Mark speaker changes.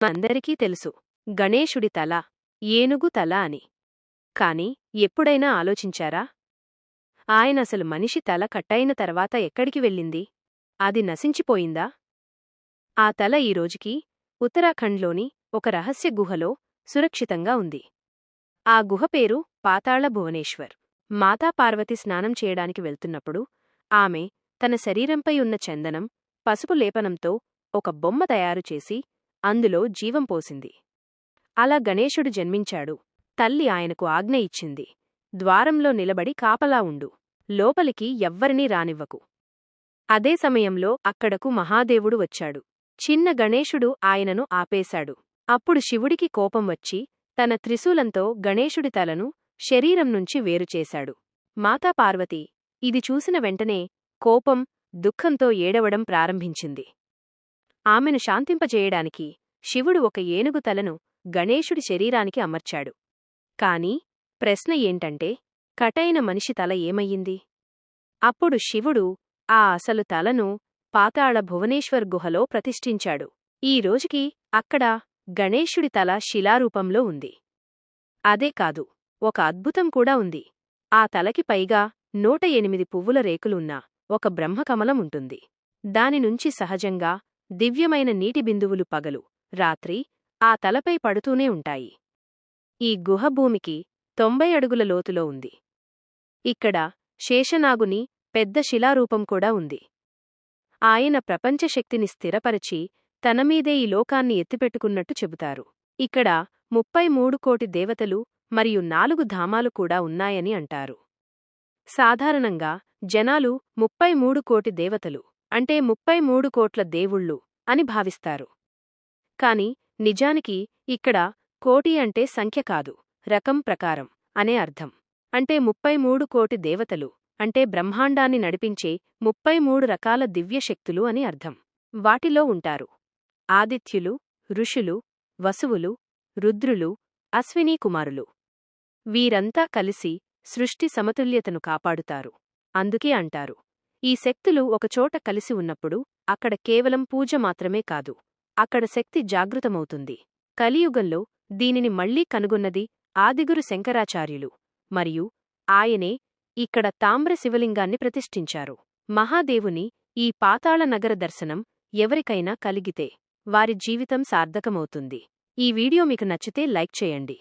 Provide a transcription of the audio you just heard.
Speaker 1: అందరికీ తెలుసు, గణేశుడి తల ఏనుగు తల అని. కాని ఎప్పుడైనా ఆలోచించారా? ఆయనసలు మనిషి తల కట్టయిన తర్వాత ఎక్కడికి వెళ్ళింది? అది నశించిపోయిందా? ఆ తల ఈ రోజుకి ఉత్తరాఖండ్లోని ఒక రహస్య గుహలో సురక్షితంగా ఉంది. ఆ గుహ పేరు పాతాళ భువనేశ్వర్. మాతా పార్వతి స్నానం చేయడానికి వెళ్తున్నప్పుడు ఆమె తన శరీరంపై ఉన్న చందనం, పసుపు లేపనంతో ఒక బొమ్మ తయారుచేసి అందులో జీవం పోసింది. అలా గణేశుడు జన్మించాడు. తల్లి ఆయనకు ఆజ్ఞ ఇచ్చింది, ద్వారంలో నిలబడి కాపలా ఉండు, లోపలికి ఎవ్వరినీ రానివ్వకు. అదే సమయంలో అక్కడకు మహాదేవుడు వచ్చాడు. చిన్న గణేశుడు ఆయనను ఆపేశాడు. అప్పుడు శివుడికి కోపం వచ్చి తన త్రిశూలంతో గణేశుడి తలను శరీరం నుంచి వేరుచేశాడు. మాతా పార్వతి ఇది చూసిన వెంటనే కోపం, దుఃఖంతో ఏడవడం ప్రారంభించింది. ఆమెను శాంతింపజేయడానికి శివుడు ఒక ఏనుగు తలను గణేశుడి శరీరానికి అమర్చాడు. కాని ప్రశ్న ఏంటంటే, కటైన మనిషి తల ఏమయ్యింది? అప్పుడు శివుడు ఆ అసలు తలను పాతాళ భువనేశ్వర్ గుహలో ప్రతిష్ఠించాడు. ఈ రోజుకి అక్కడ గణేశుడి తల శిలారూపంలో ఉంది. అదే కాదు, ఒక అద్భుతం కూడా ఉంది. ఆ తలకి పైగా 108 పువ్వుల రేకులున్న ఒక బ్రహ్మకమలం ఉంటుంది. దానినుంచి సహజంగా దివ్యమైన నీటి బిందువులు పగలు, రాత్రి ఆ తలపై పడుతూనే ఉంటాయి. ఈ గుహ భూమికి 90 అడుగుల లోతులో ఉంది. ఇక్కడ శేషనాగుని పెద్ద శిలారూపం కూడా ఉంది. ఆయన ప్రపంచశక్తిని స్థిరపరచి తనమీదే ఈ లోకాన్ని ఎత్తిపెట్టుకున్నట్టు చెబుతారు. ఇక్కడ 33 కోటి దేవతలు మరియు 4 ధామాలు కూడా ఉన్నాయని అంటారు. సాధారణంగా జనాలు 33 కోటి దేవతలు అంటే 33 కోట్ల దేవుళ్ళు అని భావిస్తారు. కాని నిజానికి ఇక్కడ కోటి అంటే సంఖ్య కాదు, రకం ప్రకారం అనే అర్థం. అంటే 33 కోటి దేవతలు అంటే బ్రహ్మాండాన్ని నడిపించే 33 రకాల దివ్యశక్తులు అని అర్థం. వాటిలో ఉంటారు ఆదిత్యులు, ఋషులు, వసువులు, రుద్రులు, అశ్వినీ కుమారులు. వీరంతా కలిసి సృష్టి సమతుల్యతను కాపాడుతారు. అందుకే అంటారు, ఈ శక్తులు ఒకచోట కలిసి ఉన్నప్పుడు అక్కడ కేవలం పూజ మాత్రమే కాదు, అక్కడ శక్తి జాగృతమవుతుంది. కలియుగంలో దీనిని మళ్లీ కనుగొన్నది ఆదిగురు శంకరాచార్యులు, మరియు ఆయనే ఇక్కడ తామ్ర శివలింగాన్ని ప్రతిష్ఠించారు. మహాదేవుని ఈ పాతాళ నగర దర్శనం ఎవరికైనా కలిగితే వారి జీవితం సార్థకమవుతుంది. ఈ వీడియో మీకు నచ్చితే లైక్ చేయండి.